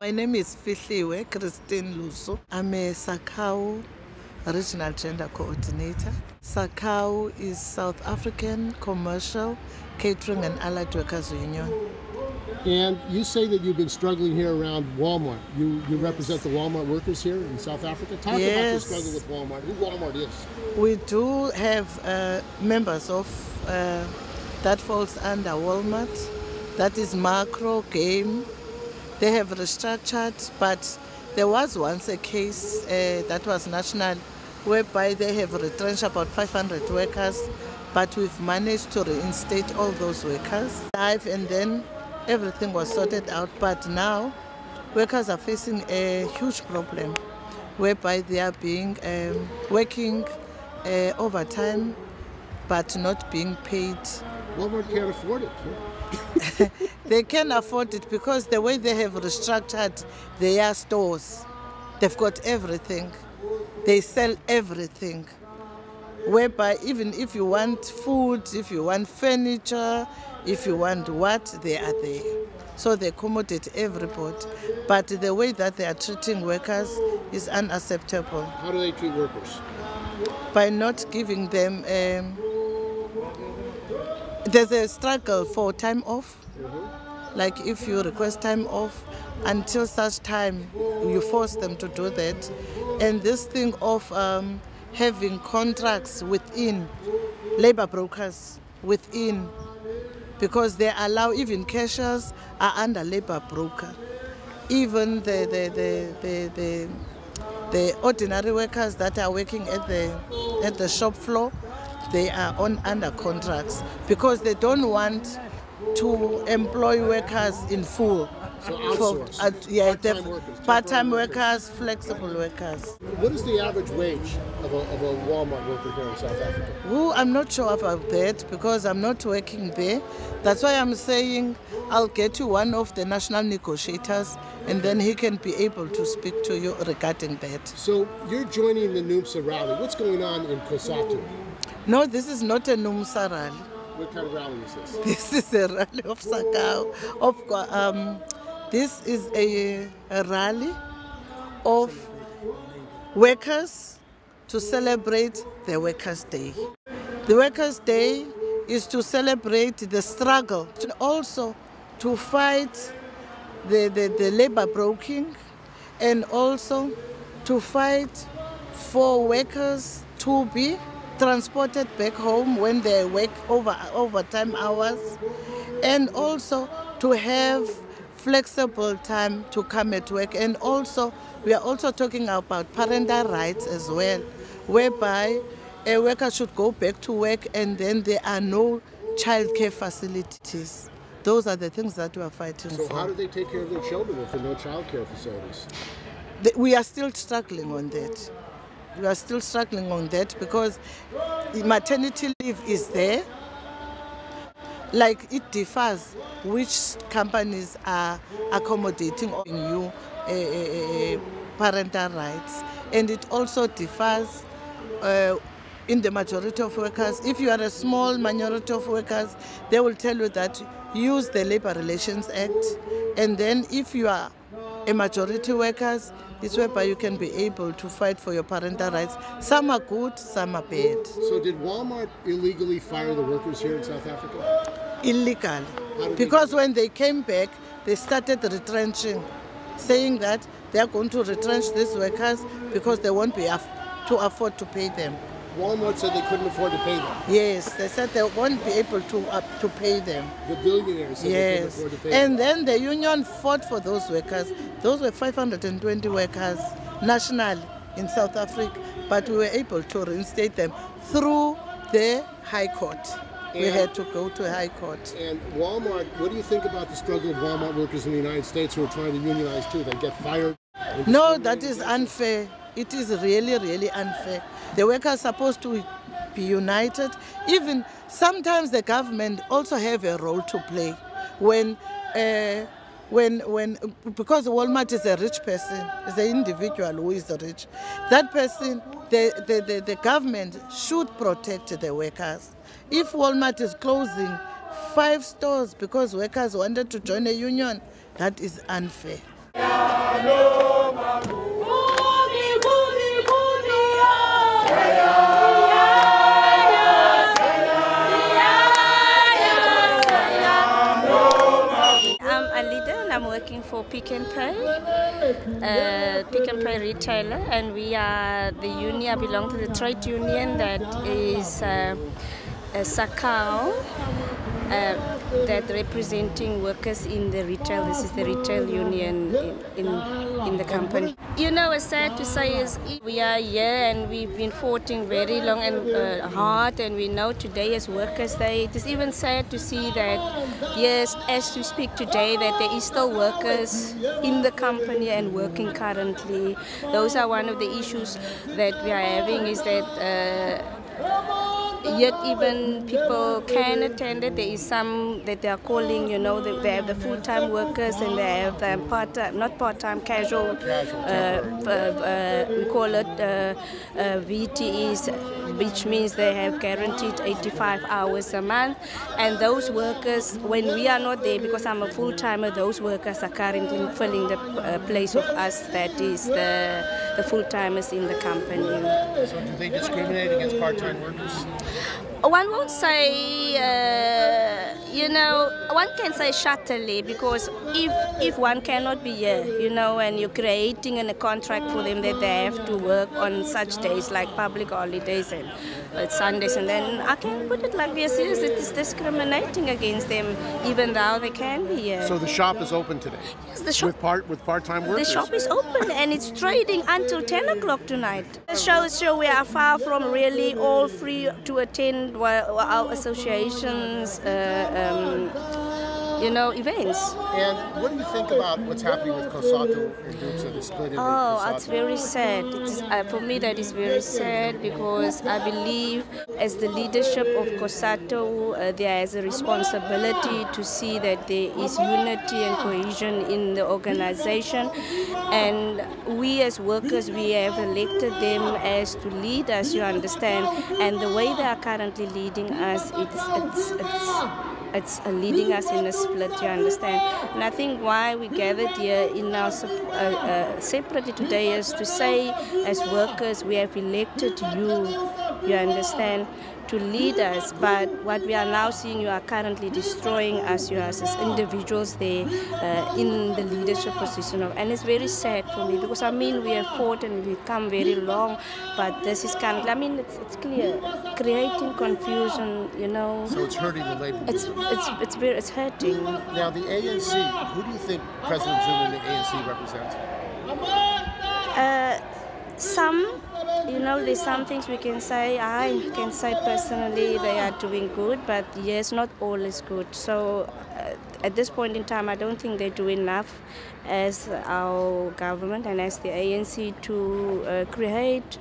My name is Fihliwe Christine Luso. I'm a Sakau Regional Gender Coordinator. Sakau is South African Commercial Catering and Allied Workers Union. And you say that you've been struggling here around Walmart. You represent the Walmart workers here in South Africa. Talk about the struggle with Walmart, who Walmart is. We do have members of that falls under Walmart. That is Macro, Game. They have restructured, but there was once a case that was national whereby they have retrenched about 500 workers, but we've managed to reinstate all those workers. And then everything was sorted out, but now workers are facing a huge problem whereby they are being working overtime but not being paid. Walmart can't afford it. They can afford it because the way they have restructured their stores, they've got everything. They sell everything. Whereby even if you want food, if you want furniture, if you want what, they are there. So they accommodate everybody. But the way that they are treating workers is unacceptable. How do they treat workers? By not giving them... there's a struggle for time off. Like if you request time off, until such time you force them to do that. And this thing of having contracts within, labor brokers within, because they allow, even cashiers are under labor broker. Even the ordinary workers that are working at the shop floor, they are under contracts because they don't want to employ workers in full. So outsource. Part-time workers, flexible workers. What is the average wage of a Walmart worker here in South Africa? Well, I'm not sure about that because I'm not working there. That's why I'm saying I'll get you one of the national negotiators and then he can be able to speak to you regarding that. So you're joining the NUMSA rally. What's going on in Capetown? No, this is not a NUMSA rally. What kind of rally is this? This is a rally of Sakau. This is a rally of workers to celebrate the Workers' Day. The Workers' Day is to celebrate the struggle, and also to fight the labor broking, and also to fight for workers to be transported back home when they work overtime hours, and also to have flexible time to come at work. And also we are also talking about parental rights as well, whereby a worker should go back to work and then there are no childcare facilities. Those are the things that we are fighting for. So how do they take care of their children if there are no childcare facilities? We are still struggling on that. We are still struggling on that because maternity leave is there. Like it differs which companies are accommodating you parental rights, and it also differs in the majority of workers. If you are a small minority of workers, they will tell you that use the Labour Relations Act, and then if you are a majority workers, it's whereby you can be able to fight for your parental rights. Some are good, some are bad. So did Walmart illegally fire the workers here in South Africa? Illegal. Because when they came back, they started retrenching, saying that they are going to retrench these workers because they won't be to afford to pay them. Walmart said they couldn't afford to pay them. Yes, they said they won't be able to pay them. The billionaires said they couldn't afford to pay them. And then the union fought for those workers. Those were 520 workers nationally in South Africa, but we were able to reinstate them through the High Court. We had to go to a High Court. And Walmart, what do you think about the struggle of Walmart workers in the United States who are trying to unionize too? They get fired. No, that is unfair. It is really, really unfair. The workers are supposed to be united. Even sometimes the government also have a role to play because Walmart is a rich person, is an individual who is rich. That person, the government should protect the workers. If Walmart is closing 5 stores because workers wanted to join a union, that is unfair. I'm working for Pick n Pay retailer, and we are the union. I belong to the trade union that is Sakao, that representing workers in the retail. This is the retail union in the company. You know, it's sad to say is we are here and we've been fighting very long and hard, and we know today as Workers' Day. It is even sad to see that, yes, as we speak today, that there is still workers in the company and working currently. Those are one of the issues that we are having, is that yet even people can attend it. There is some that they are calling, you know, they have the full-time workers and they have the part-time, not part-time, casual, we call it VTEs, which means they have guaranteed 85 hours a month. And those workers, when we are not there, because I'm a full-timer, those workers are currently filling the place of us, that is the full-timers in the company. So do they discriminate against part-time workers? One won't say, you know, one can say subtly, because if one cannot be here, you know, and you're creating a contract for them that they have to work on such days like public holidays and Sundays, and then I can put it like this, it is discriminating against them even though they can be here. So the shop is open today? Yes, the shop, with part-time workers? The shop is open and it's trading until 10 o'clock tonight. The shows show we are far from really all free to attend our associations, you know, events. And what do you think about what's happening with COSATU and groups that are split into COSATU? It's very sad. For me, that is very sad, because I believe as the leadership of COSATU, there is a responsibility to see that there is unity and cohesion in the organization. And we as workers, we have elected them as to lead us, you understand. And the way they are currently leading us, it's leading us in a split, you understand. And I think why we gathered here in our separately today is to say, as workers, we have elected you understand, to lead us. But what we are now seeing, you are currently destroying us, you as individuals there in the leadership position. And it's very sad for me, because I mean, we have fought and we've come very long, but this is kind of, I mean, it's clear, creating confusion, you know. So it's hurting the labor movement. It's hurting. Now the ANC, who do you think President Zuma and the ANC represent? You know, there's some things we can say, I can say personally they are doing good, but yes, not all is good. So at this point in time, I don't think they do enough as our government and as the ANC to create,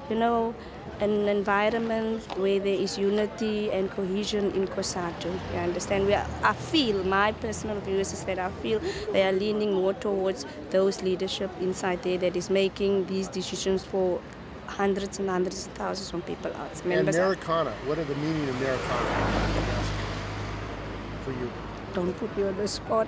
you know, an environment where there is unity and cohesion in COSATU. You understand? I feel, my personal view is that I feel they are leaning more towards those leadership inside there that is making these decisions for hundreds and hundreds of thousands of people out. And Americana, what are the meaning of Americana for you? Don't put me on the spot.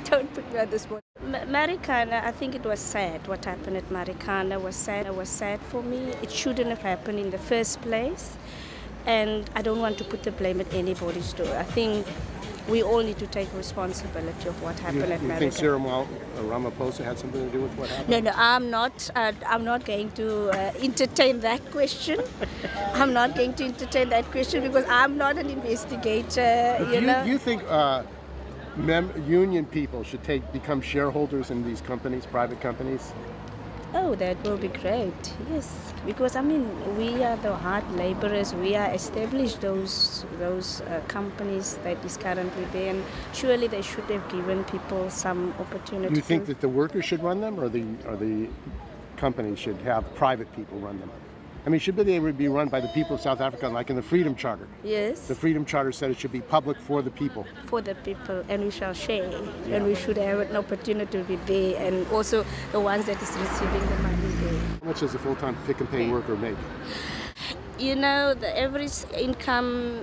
Don't put me on the spot. Marikana, I think it was sad. What happened at Marikana was sad. It was sad for me. It shouldn't have happened in the first place. And I don't want to put the blame at anybody's door. I think we all need to take responsibility of what happened at Mayday. You think Cyril Ramaphosa had something to do with what happened? No, I'm not going to entertain that question. I'm not going to entertain that question because I'm not an investigator. Do you think union people should become shareholders in these companies, private companies? Oh, that will be great. Yes, because I mean, we are the hard laborers. We are established those companies that is currently there, and surely they should have given people some opportunity. Do you think that the workers should run them, or the companies should have private people run them? I mean, should they be run by the people of South Africa, like in the Freedom Charter? Yes. The Freedom Charter said it should be public for the people. For the people, and we shall share, and we should have an opportunity to be there, and also the ones that is receiving the money there. How much does a full-time pick-and-pay worker make? You know, the average income,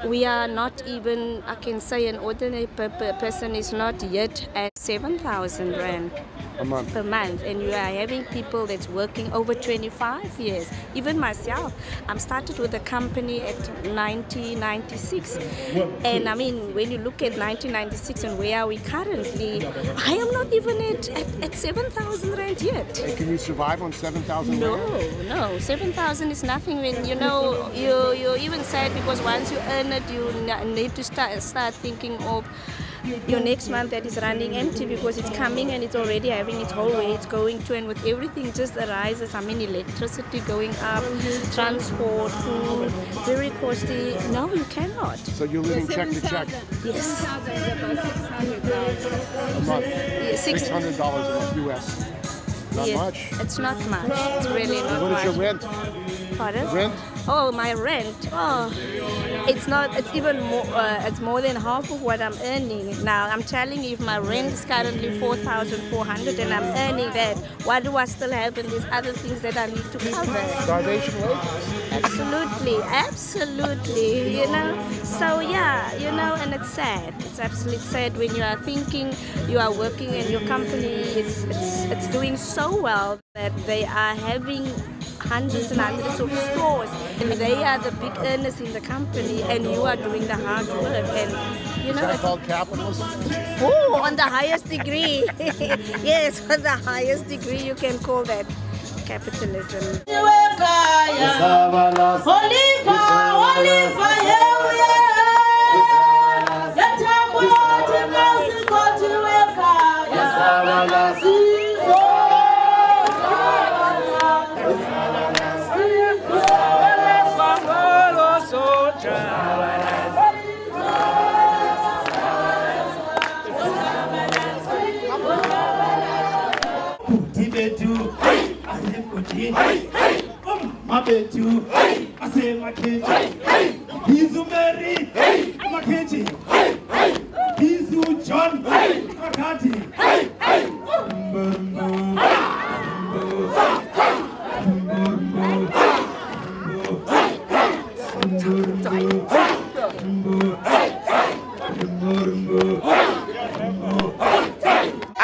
we are not even, I can say an ordinary person is not yet at 7,000 rand. A month. Per month, and you are having people that's working over 25 years. Even myself, I started with the company at 1996, and I mean, when you look at 1996 and where are we currently, I am not even at 7,000 rand yet. And can you survive on 7,000 rand? No, 7,000 is nothing. When you're even sad because once you earn it, you need to start thinking of your next month that is running empty because it's coming and it's already having its whole way it's going to, and with everything just arises. I mean, electricity going up, transport, food, very costly. No, you cannot. So you're living check to check? Yes. A month? Yes, $600 a month US. Not much. It's not much. It's really not much. What is your rent? Pardon? Rent? Oh, my rent. Oh, it's not. It's even more. It's more than half of what I'm earning now. I'm telling you, if my rent is currently 4,400 and I'm earning that, what do I still have in these other things that I need to cover? Starvation wage? Absolutely. You know. So yeah, you know, and it's sad. It's absolutely sad when you are thinking you are working and your company it's doing so well that they are having hundreds and hundreds of stores, and they are the big earners in the company, and you are doing the hard work. And you know, is that called capitalism? Oh, on the highest degree. Yes, on the highest degree you can call that capitalism.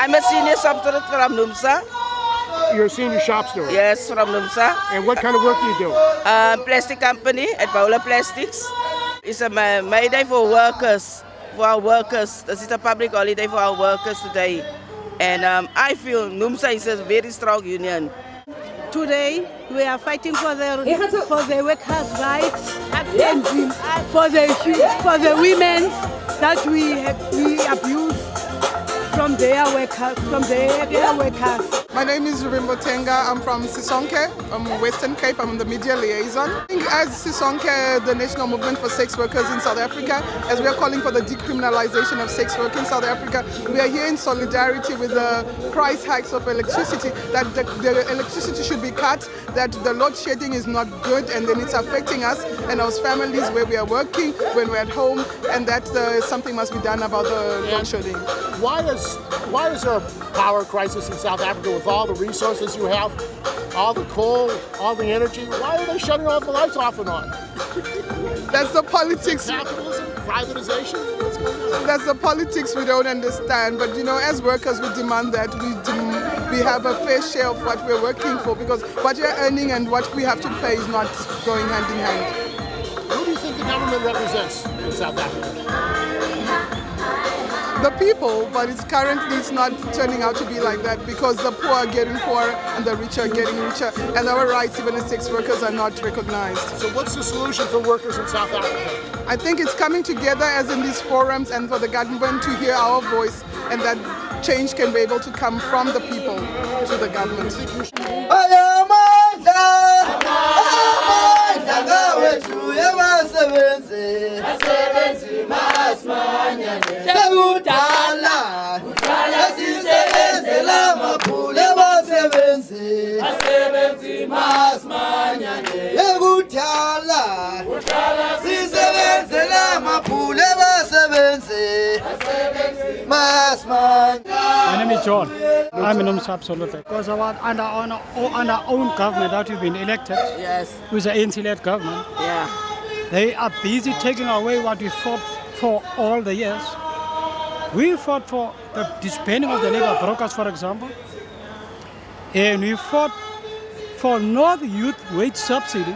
I'm a senior shop steward from NUMSA. You're a senior shop steward? Yes, from NUMSA. And what kind of work do you do? Plastic company at Paula Plastics. It's a Mayday for workers, for our workers. This is a public holiday for our workers today. And I feel NUMSA is a very strong union. Today we are fighting for the workers' rights and for the women that we abuse from their workers. My name is Rubimbo Tenga. I'm from Sisonke. I'm Western Cape. I'm the media liaison. As Sisonke, the National Movement for Sex Workers in South Africa, as we are calling for the decriminalization of sex work in South Africa, we are here in solidarity with the price hikes of electricity, that the electricity should be cut, that the load shedding is not good, and then it's affecting us and our families where we are working, when we're at home, and that something must be done about the load shedding. Why is there a power crisis in South Africa with all the resources you have, all the coal, all the energy? Why are they shutting all the lights off and on? That's the politics. Capitalism, privatization, what's going on? That's the politics we don't understand. But you know, as workers, we demand that we have a fair share of what we're working for, because what we're earning and what we have to pay is not going hand in hand. Who do you think the government represents in South Africa? the people, but it's not turning out to be like that because the poor are getting poorer and the rich are getting richer, and our rights, even as sex workers, are not recognized. So what's the solution for workers in South Africa? I think it's coming together as in these forums and for the government to hear our voice, and that change can be able to come from the people to the government. My name is John. I'm an absolutely. Because under our own government that we've been elected, Yes. with the ANC-led government, Yeah. they are busy taking away what we fought for all the years. We fought for the disbanding of the labor brokers, for example, and we fought for no youth wage subsidy.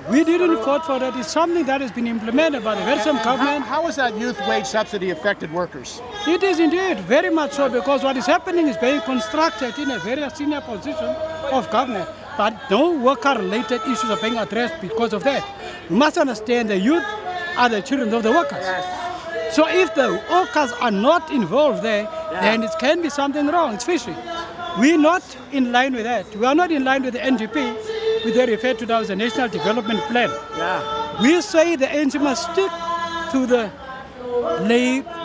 We didn't fight for that. It's something that has been implemented by the Versum government. How has that youth wage subsidy affected workers? It is indeed very much so, because what is happening is being constructed in a very senior position of government, but no worker-related issues are being addressed because of that. You must understand the youth are the children of the workers. Yes. So if the workers are not involved there, then it can be something wrong. It's fishy. We're not in line with that. We are not in line with the NDP, which they refer to as the National Development Plan. Yeah. We say the ANC must stick to the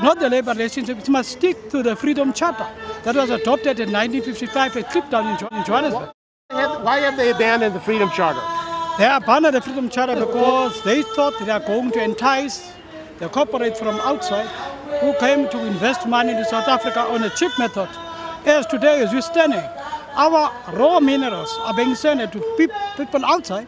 not the labor relationship, it must stick to the Freedom Charter that was adopted in 1955 at Capetown in Johannesburg. Why have they abandoned the Freedom Charter? They abandoned the Freedom Charter because they thought they are going to entice the corporate from outside who came to invest money in South Africa on a cheap method. As today, as we're standing, our raw minerals are being sent to people outside,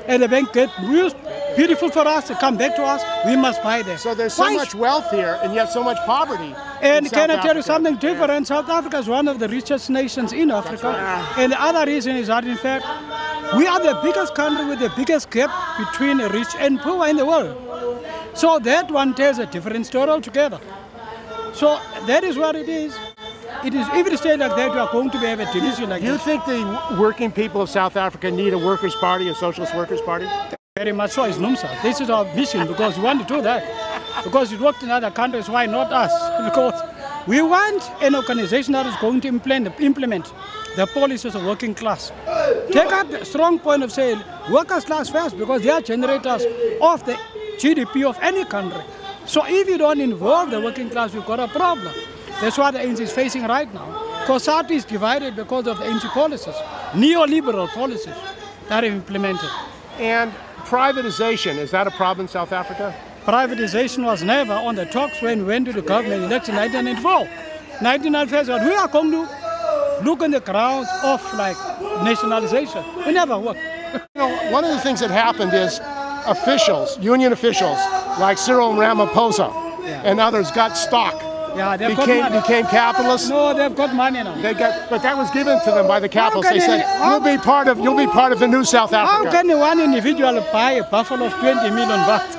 and they're being used beautiful for us. They come back to us. We must buy them. So there's so much wealth here, and yet so much poverty. And can I tell you something different? South Africa is one of the richest nations in Africa, and the other reason is that, in fact, we are the biggest country with the biggest gap between the rich and poor in the world. So that one tells a different story altogether. So that is what it is. It is, if it stays like that, we are going to have a division like that. Do you think the working people of South Africa need a workers' party, a socialist workers' party? Very much so. It's NUMSA. This is our mission, because we want to do that. Because it worked in other countries, why not us? Because we want an organization that is going to implement the policies of working class. Take up the strong point of saying workers' class first, because they are generators of the GDP of any country. So if you don't involve the working class, we've got a problem. That's what the ANC is facing right now. COSATU is divided because of the ANC policies, neoliberal policies that are implemented. And privatization, is that a problem in South Africa? Privatization was never on the talks when we went to the government election in 1994. 1994, we are going to look on the grounds of like nationalization. We never worked. You know, one of the things that happened is officials, union officials, like Cyril Ramaphosa and others got stock. Yeah, became capitalists. No, they've got money now. But that was given to them by the capitalists. They said, you'll be part of the new South Africa. How can one individual buy a buffalo of 20 million bucks?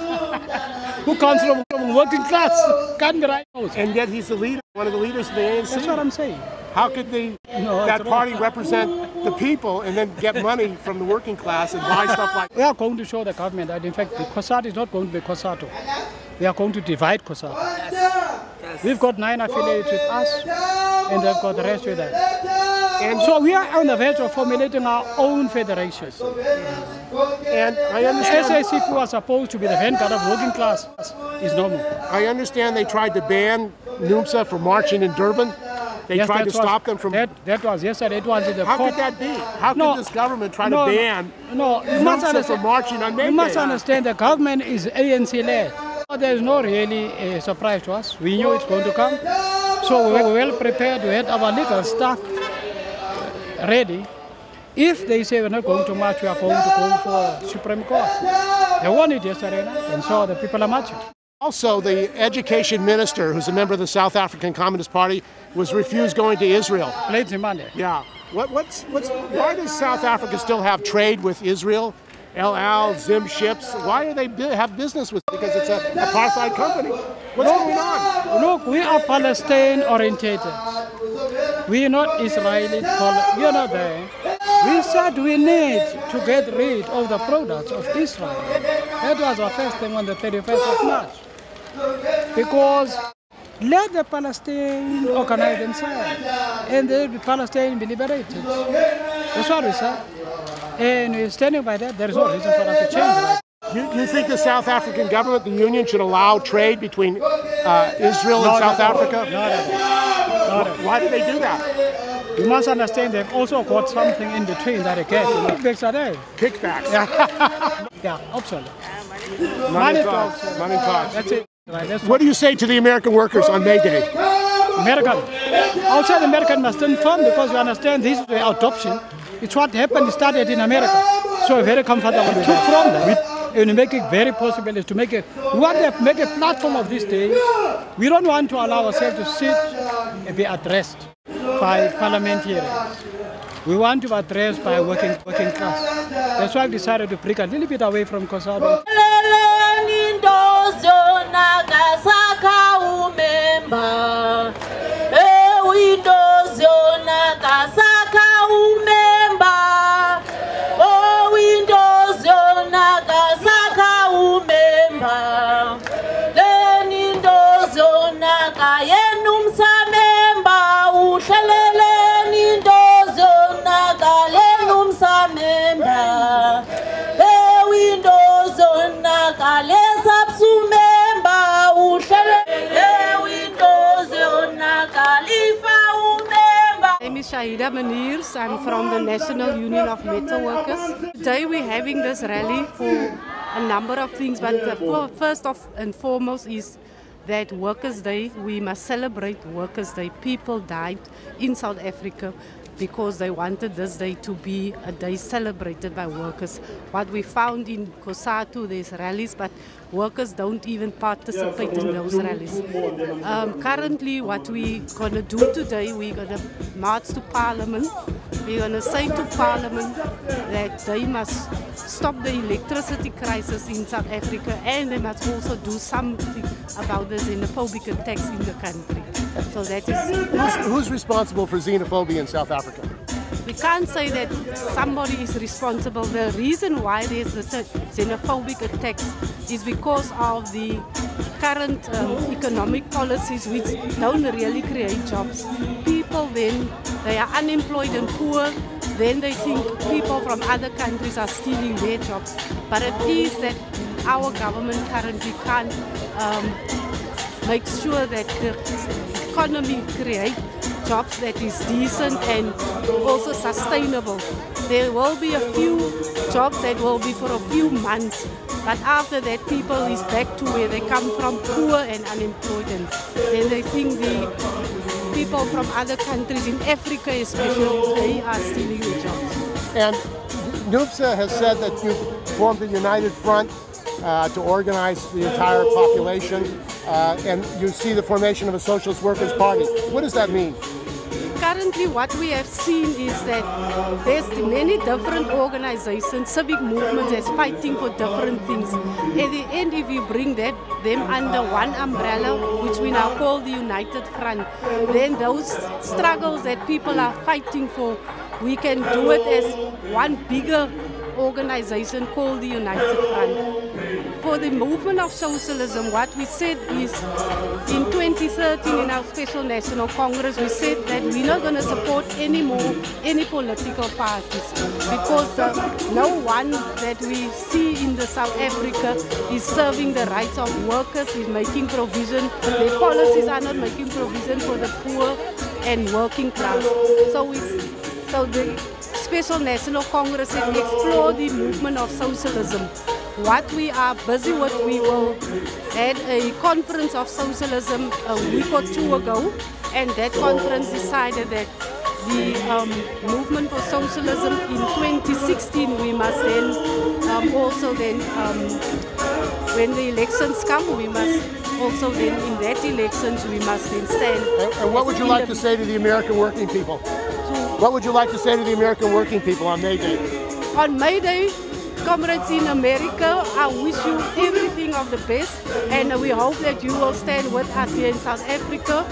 Who comes from working class? Can't be right. And yet he's the leader, one of the leaders of the ANC. That's what I'm saying. How could that party represent the people and then get money from the working class and buy stuff like that? We are going to show the government that, in fact, the COSATU is not going to be COSATU. We are going to divide COSATU. Yes. We've got 9 affiliates with us, and they've got the rest with them. And so we are on the verge of formulating our own federations. And I understand SACP was supposed to be the vanguard of working class. Is no more. I understand they tried to ban NUMSA from marching in Durban. They tried to stop them from... That was yesterday. It was in the court. How could that be? How could this government try to ban NUMSA from marching on Mayday? You must understand the government is ANC-led. There is no really a surprise to us. We knew it's going to come. So we were well prepared. We had our legal staff ready. If they say we're not going to march, we are going to go for Supreme Court. They won it yesterday night, and so the people are marching. Also, the education minister, who's a member of the South African Communist Party, was refused going to Israel. Late Monday. Yeah. Why does South Africa still have trade with Israel? El Al, Zim ships. Why do they have business with it? Because it's an apartheid company. What's going on? Look, we are Palestine orientated. We are not Israeli. We are not there. We said we need to get rid of the products of Israel. That was our first thing on the 31st of March. Because let the Palestinians organize themselves and the Palestinians be liberated. That's what we said. And we're standing by that. There is no reason for us to change that. You think the South African government, the union, should allow trade between Israel and South Africa? Not at all. Why do they do that? You must understand they've also got something in between that they get. Kickbacks are there. Kickbacks. Yeah, absolutely. Money talks. Money talks. That's it. Right, what do you say to the American workers on Mayday? American. Outside American must stand firm because you understand this is the adoption. It's what happened, it started in America. So we're very comfortable with that. From that. And make it very possible is to make it, we want to make a platform of this day. We don't want to allow ourselves to sit and be addressed by parliamentarians. We want to be addressed by working class. That's why I decided to break a little bit away from COSATU. I'm from the National Union of Metalworkers. Today we're having this rally for a number of things, but the first and foremost is that Workers' Day. We must celebrate Workers' Day. People died in South Africa because they wanted this day to be a day celebrated by workers. What we found in COSATU, there's rallies, but workers don't even participate in those rallies. Currently, what we're going to do today, we're going to march to Parliament. We're going to say to Parliament that they must stop the electricity crisis in South Africa, and they must also do something about the xenophobic attacks in the country. So that is... Who's responsible for xenophobia in South Africa? We can't say that somebody is responsible. The reason why there's the xenophobic attacks is because of the current economic policies which don't really create jobs. People then, they are unemployed and poor, then they think people from other countries are stealing their jobs. But it is that our government currently can't make sure that the economy creates jobs that is decent and also sustainable. There will be a few jobs that will be for a few months, but after that people is back to where they come from, poor and unemployed, and then they think the people from other countries in Africa especially, they are stealing the jobs. And NUMSA has said that you've formed a united front to organize the entire population, and you see the formation of a Socialist Workers' Party. What does that mean? Currently what we have seen is that there's many different organizations, civic movements that's fighting for different things. At the end, if you bring them under one umbrella, which we now call the United Front, then those struggles that people are fighting for, we can do it as one bigger organization called the United Front. For the movement of socialism, what we said is, in 2013 in our Special National Congress, we said that we're not going to support anymore any political parties, because no one that we see in the South Africa is serving the rights of workers, is making provision. Their policies are not making provision for the poor and working class. So the Special National Congress said explore the movement of socialism. What we are busy with, we will had a conference of socialism a week or two ago, and that conference decided that the movement for socialism in 2016 we must then also then when the elections come, we must also then in that elections we must then stand. And what would you like to say to the American working people? What would you like to say to the American working people on May Day? On May Day, comrades in America, I wish you everything of the best, and we hope that you will stand with us here in South Africa.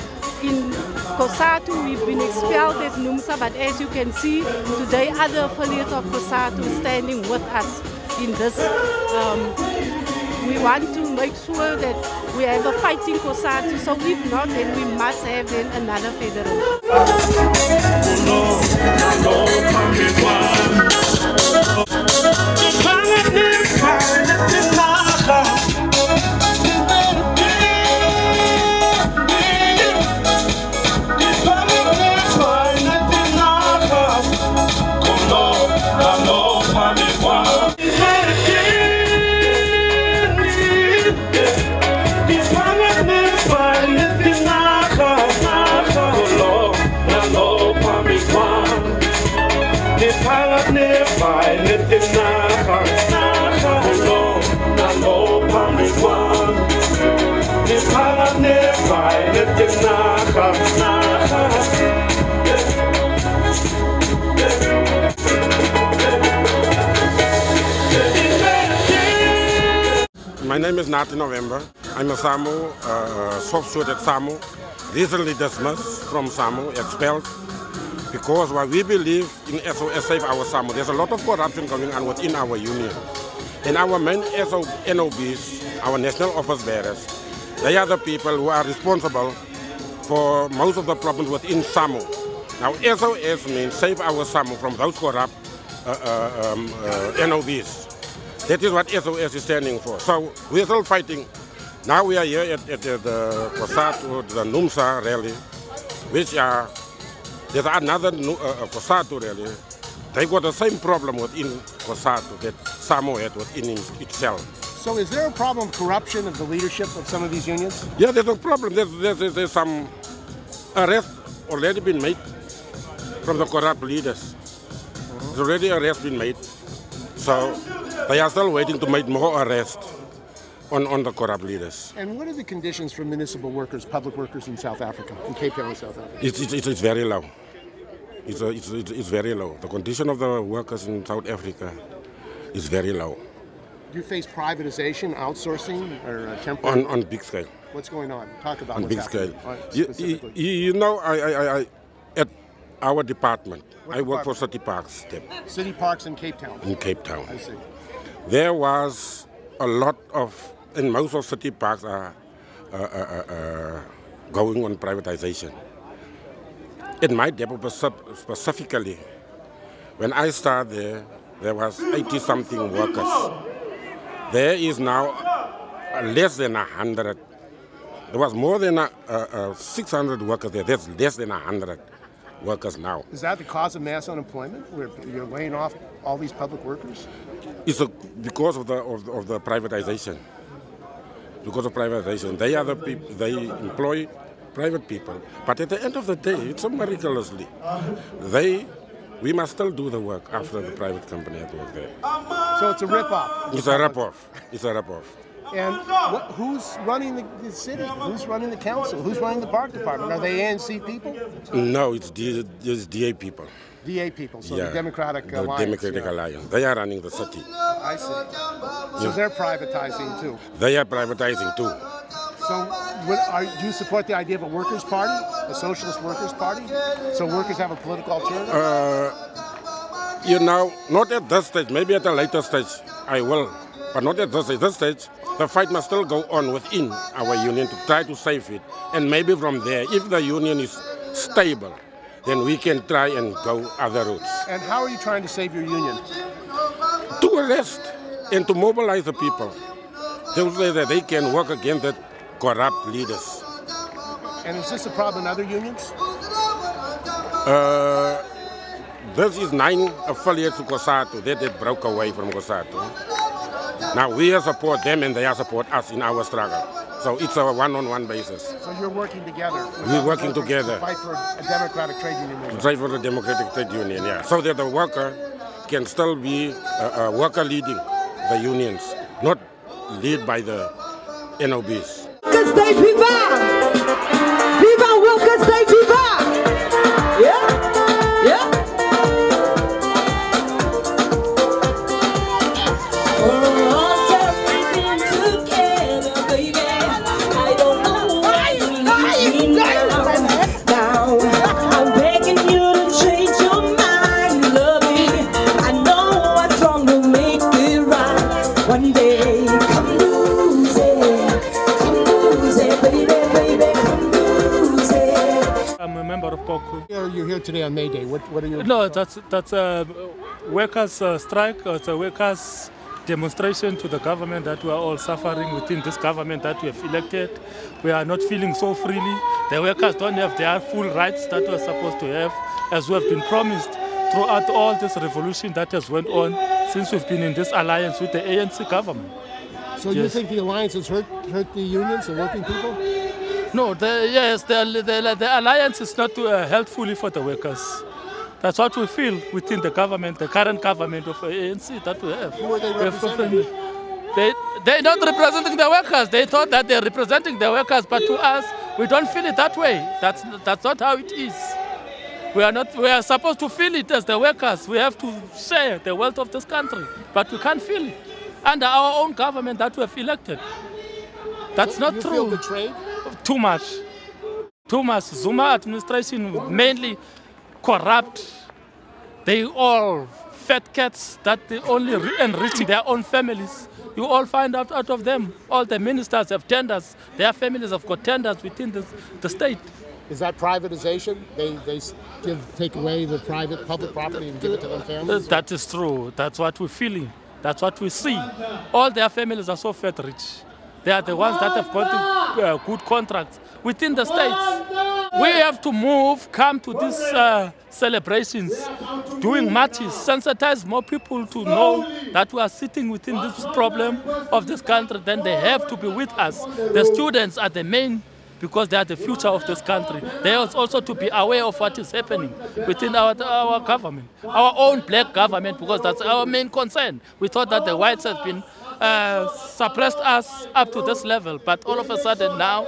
In COSATU, we've been expelled as NUMSA, but as you can see, today other affiliates of COSATU are standing with us in this. We want to make sure that we have a fighting COSATU, so if not, then we must have then another federation. My name is Nathan November. I'm a SAMU, soft-suited SAMU, recently dismissed from SAMU, expelled, because what we believe in SOS Save Our SAMU, there's a lot of corruption going on within our union. And our main NOBs, our national office bearers, they are the people who are responsible for most of the problems within SAMU. Now SOS means Save Our SAMU from those corrupt NOBs. That is what SOS is standing for. So we're still fighting. Now we are here at the COSATU, the NUMSA rally, which there's another COSATU rally. They got the same problem within COSATU that SAMU had within itself. So is there a problem of corruption of the leadership of some of these unions? Yeah, there's a problem. There's some arrests already been made from the corrupt leaders. There's already arrests been made. So they are still waiting to make more arrests on the corrupt leaders. And what are the conditions for municipal workers, public workers in South Africa, in Capetown, South Africa? It's very low. It's very low. The condition of the workers in South Africa is very low. Do you face privatization, outsourcing, or temporary? On big scale. What's going on? Talk about on big scale. Specifically. You know, I at our department, I work for City Parks. City Parks in Cape Town. In Cape Town. I see. There was a lot of, and most of City Parks are going on privatization. In my depot specifically, when I started there was 80-something workers. There is now less than 100. There was more than 600 workers there. There's less than 100 workers now. Is that the cause of mass unemployment, where you're laying off all these public workers? It's because of the privatization. Because of privatization, they are the people. They employ private people, but at the end of the day, it's so miraculously, we must still do the work after the private company had worked there. So it's a rip-off. It's a rip-off. It's a rip-off. And who's running the city? Who's running the council? Who's running the park department? Are they ANC people? No, it's DA people. DA people, so yeah, the Democratic Alliance. The Democratic Alliance. They are running the city. I see. So they're privatizing too? They are privatizing too. So do you support the idea of a workers' party, a socialist workers' party? So workers have a political alternative? You know, not at this stage. Maybe at a later stage I will. But not at this stage. This stage, the fight must still go on within our union to try to save it. And maybe from there, if the union is stable, then we can try and go other routes. And how are you trying to save your union? To arrest and to mobilize the people. So that they can work against the corrupt leaders. And is this a problem in other unions? This is 9 affiliates of COSATU that broke away from COSATU. Now we support them and they support us in our struggle. So it's a one-on-one basis. So you're working together? We're working together. To fight for a democratic trade union movement? To fight for the democratic trade union, yeah. So that the worker can still be a worker leading the unions, not lead by the NOBs. Workers day viva! Viva workers day viva! Yeah? Yeah? spoke. You're here today on Mayday. What are you? No, that's a workers' strike. It's a workers' demonstration to the government that we are all suffering within this government that we have elected. We are not feeling so freely. The workers don't have their full rights that we are supposed to have, as we have been promised throughout all this revolution that has went on since we've been in this alliance with the ANC government. So you think the alliance has hurt the unions, the working people? No, the alliance is not helpful for the workers. That's what we feel within the government, the current government of the ANC that we have. Who are they representing? They're not representing the workers. They thought that they're representing the workers, but to us, we don't feel it that way. That's not how it is. We are supposed to feel it as the workers. We have to share the wealth of this country, but we can't feel it under our own government that we have elected. That's not true. You feel betrayed? Too much. Too much. Zuma administration mainly corrupt. They all fat cats that they only enriching their own families. You all find out of them. All the ministers have tenders. Their families have got tenders within the state. Is that privatization? They take away the public property and give it to their families? That is true. That's what we're feeling. That's what we see. All their families are so fat rich. They are the ones that have got good contracts within the states. We have to come to these celebrations, doing marches, sensitize more people to know that we are sitting within this problem of this country. Then they have to be with us. The students are the main, because they are the future of this country. They are also to be aware of what is happening within our government, our own black government, because that's our main concern. We thought that the whites have been suppressed us up to this level, but all of a sudden now,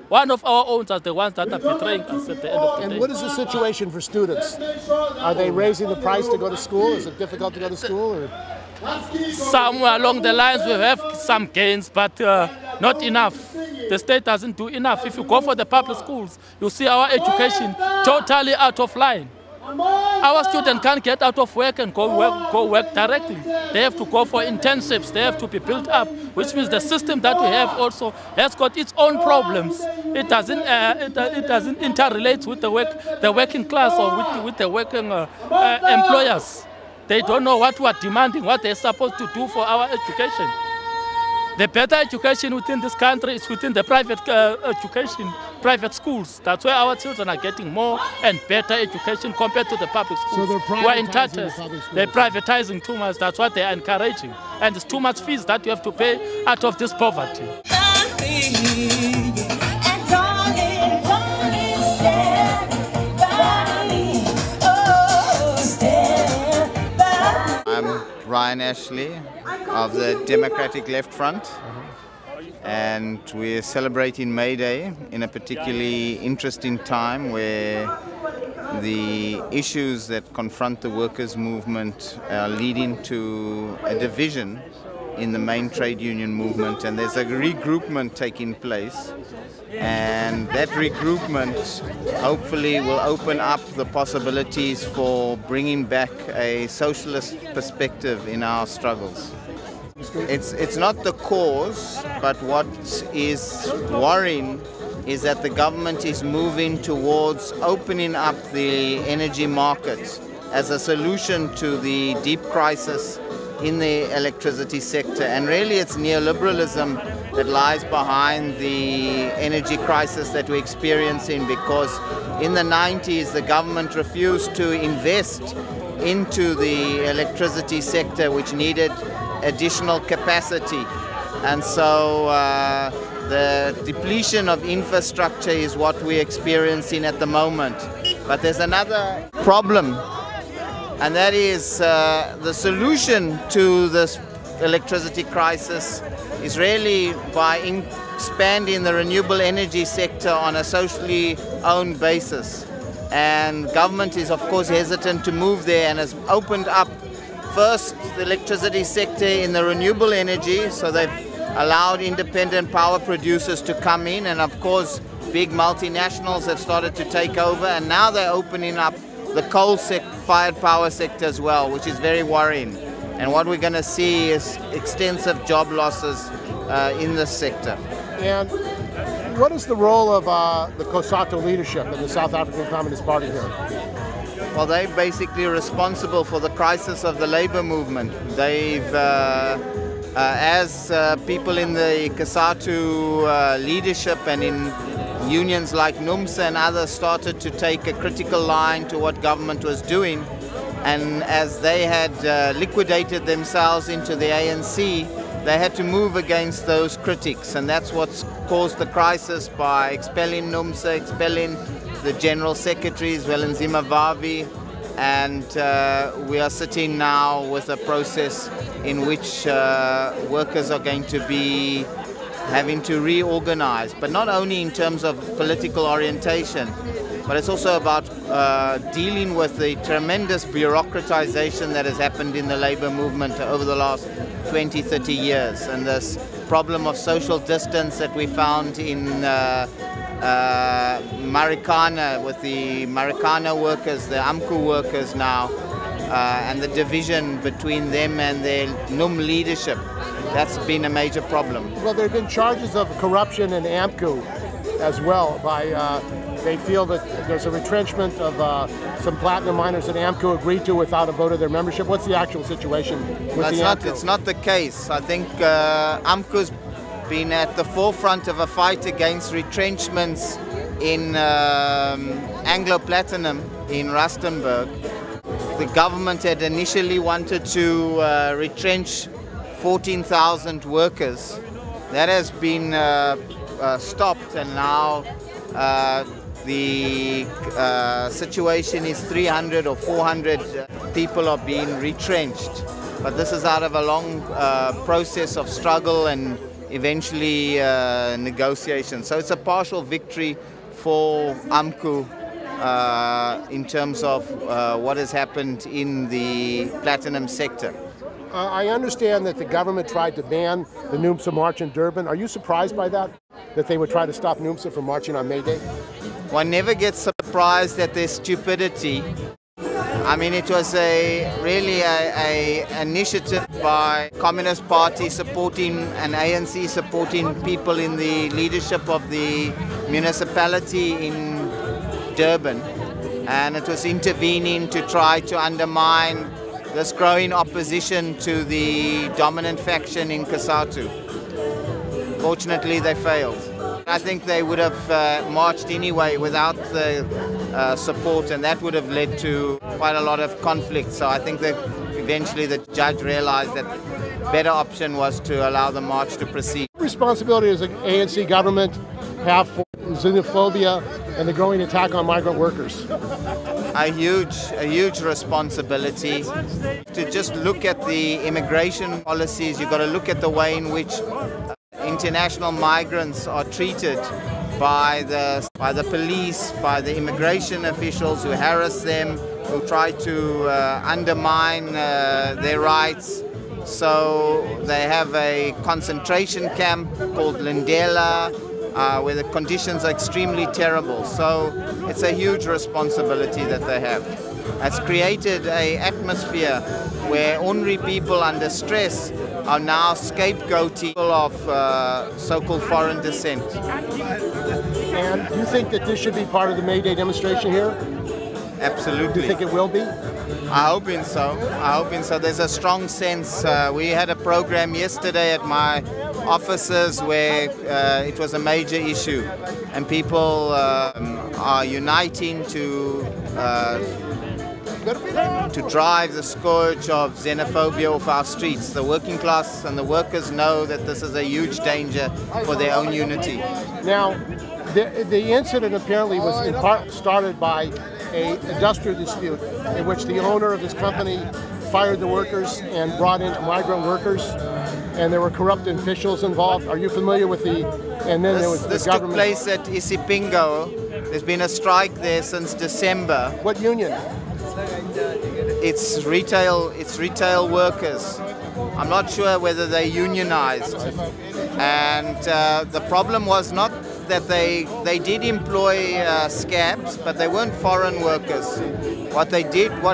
one of our own are the ones that are betraying us at the end of the day. And what is the situation for students? Are they raising the price to go to school? Is it difficult to go to school? Or? Somewhere along the lines we have some gains, but not enough. The state doesn't do enough. If you go for the public schools, you see our education totally out of line. Our students can't get out of work and go work directly. They have to go for internships. They have to be built up, which means the system that we have also has got its own problems. It doesn't interrelate with the working class or with the working employers. They don't know what we are demanding, what they're supposed to do for our education. The better education within this country is within the private education, private schools. That's where our children are getting more and better education compared to the public schools. So they're privatizing the public schools. They're privatizing too much. That's what they're encouraging. And it's too much fees that you have to pay out of this poverty. I'm Ryan Ashley of the Democratic Left Front, and we're celebrating May Day in a particularly interesting time where the issues that confront the workers' movement are leading to a division in the main trade union movement, and there's a regroupment taking place. And that regroupment hopefully will open up the possibilities for bringing back a socialist perspective in our struggles. It's not the cause, but what is worrying is that the government is moving towards opening up the energy market as a solution to the deep crisis in the electricity sector. And really it's neoliberalism that lies behind the energy crisis that we're experiencing, because in the 90s the government refused to invest into the electricity sector, which needed additional capacity. And so the depletion of infrastructure is what we're experiencing at the moment. But there's another problem, and that is the solution to this electricity crisis is really by expanding the renewable energy sector on a socially owned basis. And government is of course hesitant to move there and has opened up first the electricity sector in the renewable energy, so they've allowed independent power producers to come in, and of course big multinationals have started to take over, and now they're opening up the coal-fired power sector as well, which is very worrying. And what we're going to see is extensive job losses in this sector. And What is the role of the COSATU leadership in the South African Communist Party here? Well, they're basically responsible for the crisis of the labor movement. They've, as people in the COSATU leadership and in unions like NUMSA and others started to take a critical line to what government was doing, and as they had liquidated themselves into the ANC, they had to move against those critics, and that's what's caused the crisis by expelling NUMSA, expelling the General Secretary, Zwelinzima Vavi, and we are sitting now with a process in which workers are going to be having to reorganize, but not only in terms of political orientation, but it's also about dealing with the tremendous bureaucratization that has happened in the labor movement over the last 20, 30 years, and this problem of social distance that we found in Marikana with the Marikana workers, the AMCU workers now, and the division between them and their NUM leadership. That's been a major problem. Well, there have been charges of corruption in AMCU as well. They feel that there's a retrenchment of some platinum miners that AMCU agreed to without a vote of their membership. What's the actual situation with the AMCU? It's not the case. I think AMCU's been at the forefront of a fight against retrenchments in Anglo Platinum in Rustenburg. The government had initially wanted to retrench 14,000 workers. That has been stopped, and now the situation is 300 or 400 people are being retrenched. But this is out of a long process of struggle and eventually negotiation. So it's a partial victory for AMCU in terms of what has happened in the platinum sector. I understand that the government tried to ban the NUMSA march in Durban. Are you surprised by that? That they would try to stop NUMSA from marching on Mayday? One never gets surprised at their stupidity. I mean, it was really an initiative by Communist Party supporting and ANC supporting people in the leadership of the municipality in Durban. And it was intervening to try to undermine this growing opposition to the dominant faction in COSATU. Fortunately, they failed. I think they would have marched anyway without the support, and that would have led to quite a lot of conflict. So I think that eventually the judge realized that better option was to allow the march to proceed. What responsibility does the ANC government have for xenophobia and the growing attack on migrant workers? A huge responsibility. To just look at the immigration policies, you've got to look at the way in which international migrants are treated by the police, by the immigration officials who harass them, who try to undermine their rights. So they have a concentration camp called Lindela, where the conditions are extremely terrible. So it's a huge responsibility that they have. It's created an atmosphere where ordinary people under stress are now scapegoating people of so-called foreign descent. And do you think that this should be part of the Mayday demonstration here? Absolutely. Do you think it will be? I hope so. There's a strong sense. We had a program yesterday at my offices where it was a major issue, and people are uniting to drive the scourge of xenophobia off our streets. The working class and the workers know that this is a huge danger for their own unity. Now, the incident apparently was in part started by an industrial dispute in which the owner of his company fired the workers and brought in migrant workers, and there were corrupt officials involved. Are you familiar with the? And then there was the government. This took place at Isipingo. There's been a strike there since December. What union? It's retail workers. I'm not sure whether they unionized. And the problem was not that they did employ scabs, but they weren't foreign workers. What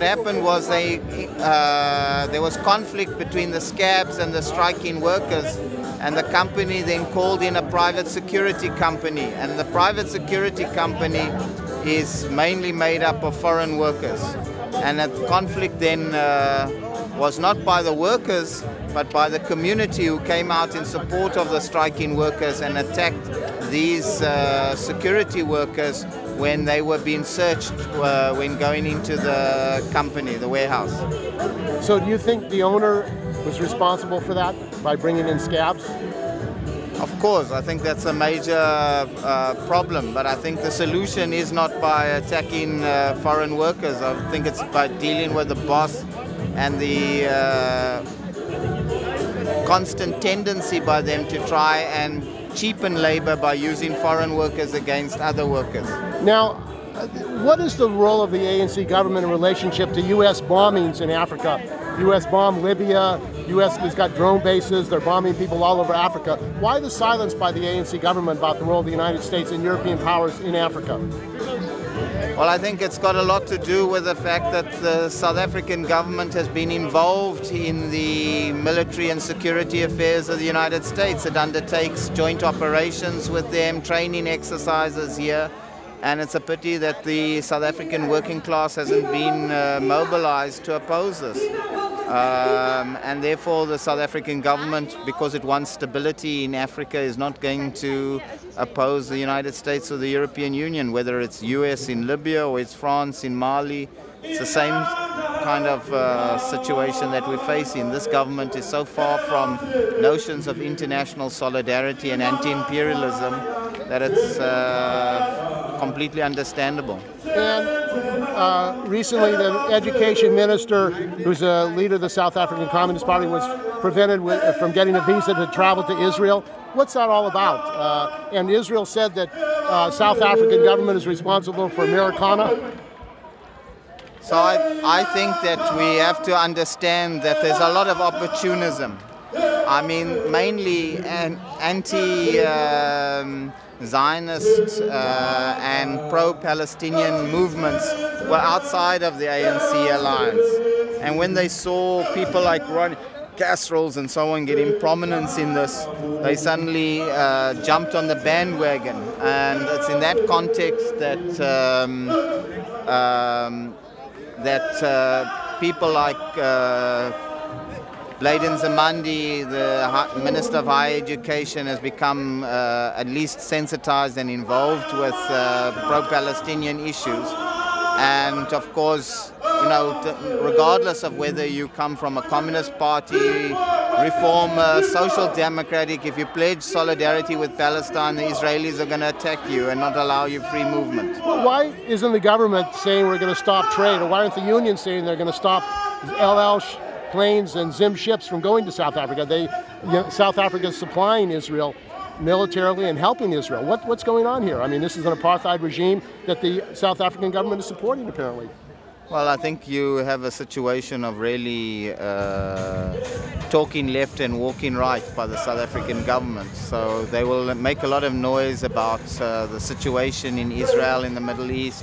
happened was there was conflict between the scabs and the striking workers, and the company then called in a private security company, and the private security company is mainly made up of foreign workers. And the conflict then was not by the workers, but by the community who came out in support of the striking workers and attacked these security workers when they were being searched when going into the company, the warehouse. So do you think the owner was responsible for that by bringing in scabs? Of course, I think that's a major problem, but I think the solution is not by attacking foreign workers. I think it's by dealing with the boss and the constant tendency by them to try and cheapen labor by using foreign workers against other workers. Now, what is the role of the ANC government in relationship to U.S. bombings in Africa? U.S. bombed Libya, U.S. has got drone bases, they're bombing people all over Africa. Why the silence by the ANC government about the role of the United States and European powers in Africa? Well, I think it's got a lot to do with the fact that the South African government has been involved in the military and security affairs of the United States. It undertakes joint operations with them, training exercises here, and it's a pity that the South African working class hasn't been mobilized to oppose this. And therefore the South African government, because it wants stability in Africa, is not going to oppose the United States or the European Union, whether it's US in Libya or it's France in Mali. It's the same kind of situation that we're facing. This government is so far from notions of international solidarity and anti-imperialism that it's completely understandable. And recently the education minister, who's a leader of the South African Communist Party, was prevented from getting a visa to travel to Israel. What's that all about? And Israel said that South African government is responsible for Americana. So I think that we have to understand that there's a lot of opportunism. I mean, mainly anti-Zionist and pro-Palestinian movements were outside of the ANC alliance. And when they saw people like Ron Casseroles and so on getting prominence in this, they suddenly jumped on the bandwagon. And it's in that context that people like Bladen Zamandi, the Minister of Higher Education, has become at least sensitized and involved with pro-Palestinian issues. And of course, you know, regardless of whether you come from a communist party, reformer, social democratic, if you pledge solidarity with Palestine, the Israelis are going to attack you and not allow you free movement. Well, why isn't the government saying we're going to stop trade? Or why aren't the unions saying they're going to stop LL planes and Zim ships from going to South Africa? South Africa is supplying Israel militarily and helping Israel. What's going on here? I mean, this is an apartheid regime that the South African government is supporting, apparently. Well, I think you have a situation of really talking left and walking right by the South African government. So they will make a lot of noise about the situation in Israel, in the Middle East.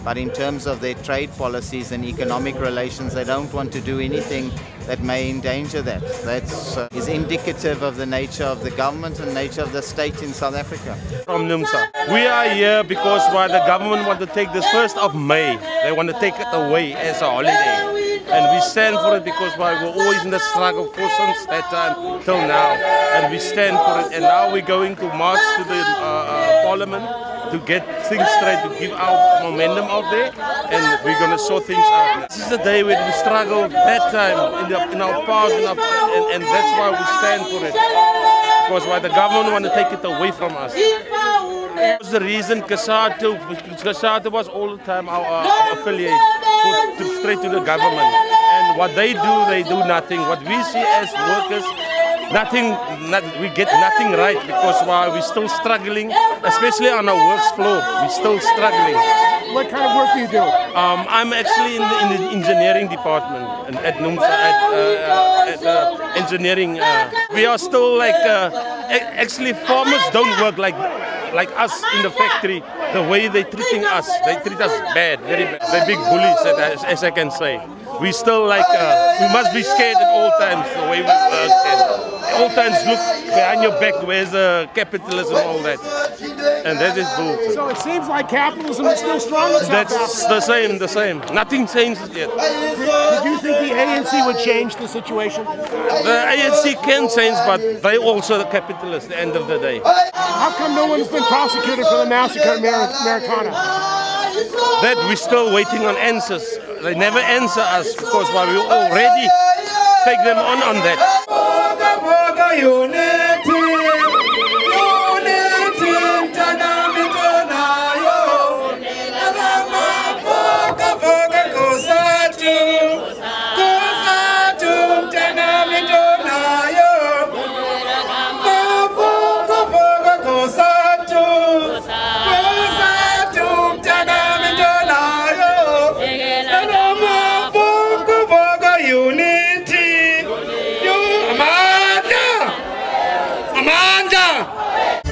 But in terms of their trade policies and economic relations, they don't want to do anything that may endanger that. That is indicative of the nature of the government and nature of the state in South Africa. From NUMSA. We are here because the government want to take this 1st of May. They want to take it away as a holiday. And we stand for it because we're always in the struggle for since that time till now. And we stand for it. And now we're going to march to the parliament to get things straight, to give our momentum out there, and we're going to sort things out. This is the day when we struggled that time in our past, and that's why we stand for it. Because why the government want to take it away from us. That's the reason Capetown was all the time our affiliate, straight to the government. And what they do nothing. What we see as workers, we get nothing right because we're still struggling, especially on our works floor. We're still struggling. What kind of work do you do? I'm actually in the engineering department at NUMSA, at engineering. We are still like, actually farmers don't work like us in the factory. The way they're treating us, they treat us bad, very bad. They're big bullies, as I can say. We still like, we must be scared at all times the way we work. all times look behind your back, where's capitalism and all that. And that is bull. So it seems like capitalism is still strong in South That's Africa. the same. Nothing changes yet. Did you think the ANC would change the situation? The ANC can change, but they also the capitalists at the end of the day. How come no one's been prosecuted for the massacre in Americana? That we're still waiting on answers. They never answer us because we already take them on that.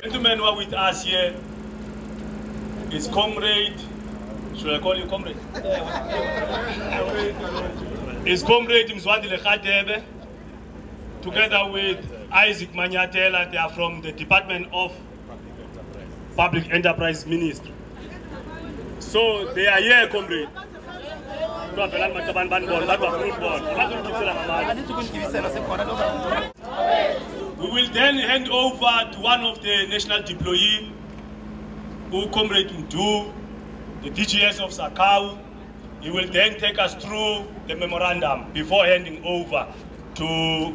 Gentlemen who are with us here is Comrade, should I call you Comrade? Is Comrade Mzwandile Khatebe, together with Isaac Manyatela. They are from the Department of Public Enterprise Ministry. So they are here, Comrade. We will then hand over to one of the national deployees, who Comrade Ndu, the DGS of Sakau. He will then take us through the memorandum before handing over to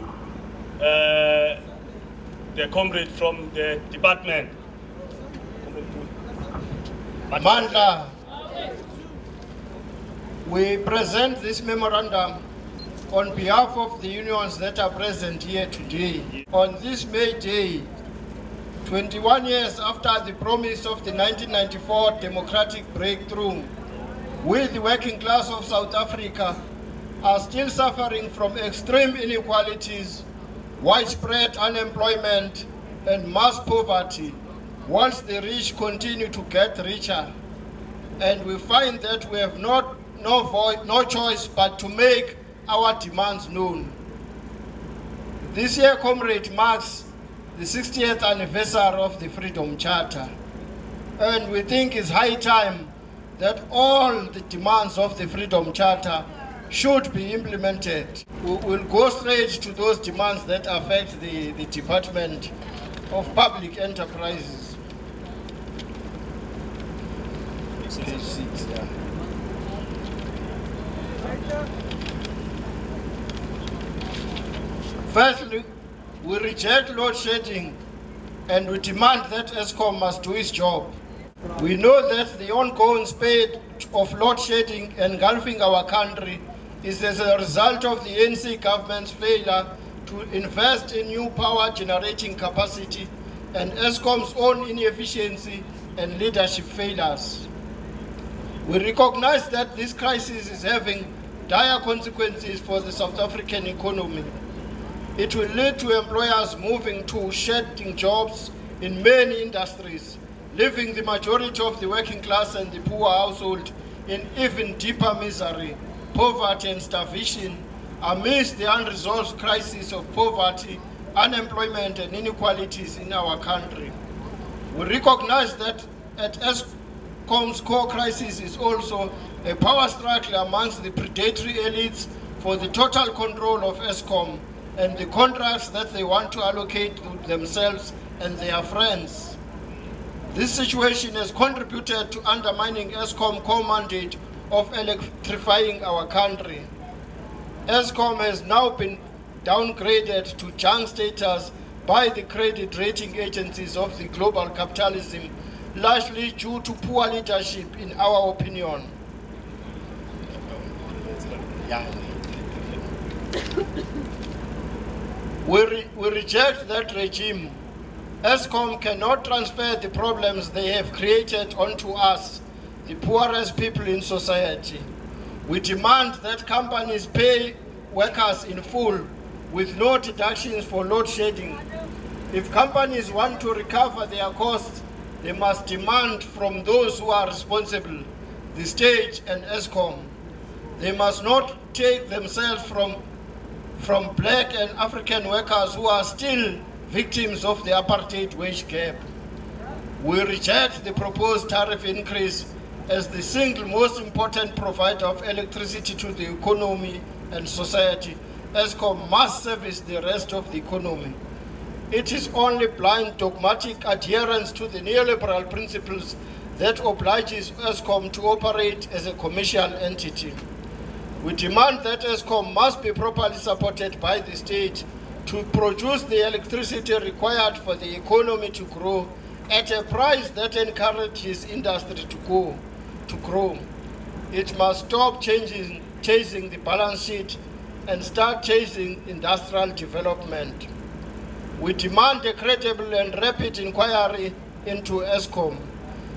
the comrade from the department. Mandla, we present this memorandum on behalf of the unions that are present here today. On this May Day, 21 years after the promise of the 1994 democratic breakthrough, we, the working class of South Africa, are still suffering from extreme inequalities, widespread unemployment, and mass poverty, whilst the rich continue to get richer. And we find that we have no choice but to make our demands known. This year, Comrade, marks the 60th anniversary of the Freedom Charter, and we think it's high time that all the demands of the Freedom Charter should be implemented. We will go straight to those demands that affect the Department of Public Enterprises. Page 6, yeah. Firstly, we reject load shedding and we demand that ESCOM must do its job. We know that the ongoing spate of load shedding engulfing our country is as a result of the ANC government's failure to invest in new power generating capacity and ESCOM's own inefficiency and leadership failures. We recognize that this crisis is having dire consequences for the South African economy. It will lead to employers moving to shedding jobs in many industries, leaving the majority of the working class and the poor household in even deeper misery, poverty and starvation amidst the unresolved crisis of poverty, unemployment and inequalities in our country. We recognize that at ESCOM's core crisis is also a power struggle amongst the predatory elites for the total control of ESCOM and the contracts that they want to allocate to themselves and their friends. This situation has contributed to undermining ESCOM's core mandate of electrifying our country. ESCOM has now been downgraded to junk status by the credit rating agencies of the global capitalism, largely due to poor leadership in our opinion. Yeah. We reject that regime. ESCOM cannot transfer the problems they have created onto us, the poorest people in society. We demand that companies pay workers in full with no deductions for load shedding. If companies want to recover their costs, they must demand from those who are responsible, the state and ESCOM. They must not take themselves from from black and African workers who are still victims of the apartheid wage gap. We reject the proposed tariff increase as the single most important provider of electricity to the economy and society. Eskom must service the rest of the economy. It is only blind dogmatic adherence to the neoliberal principles that obliges Eskom to operate as a commercial entity. We demand that Eskom must be properly supported by the state to produce the electricity required for the economy to grow at a price that encourages industry to grow. It must stop chasing the balance sheet and start chasing industrial development. We demand a credible and rapid inquiry into Eskom.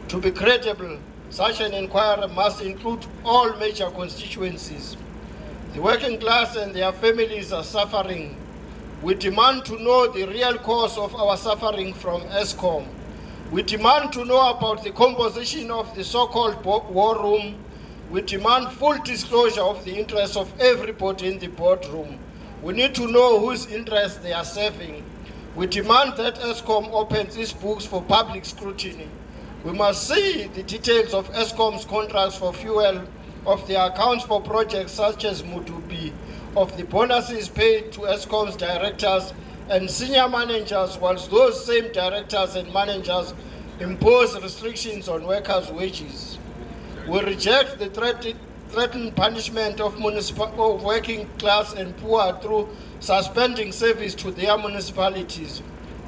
To be credible, such an inquiry must include all major constituencies. The working class and their families are suffering. We demand to know the real cause of our suffering from Eskom. We demand to know about the composition of the so-called war room. We demand full disclosure of the interests of everybody in the boardroom. We need to know whose interests they are serving. We demand that Eskom opens its books for public scrutiny. We must see the details of Eskom's contracts for fuel, of the accounts for projects such as Mudubi, of the bonuses paid to Eskom's directors and senior managers, whilst those same directors and managers impose restrictions on workers' wages. We reject the threatened punishment of working class and poor through suspending service to their municipalities.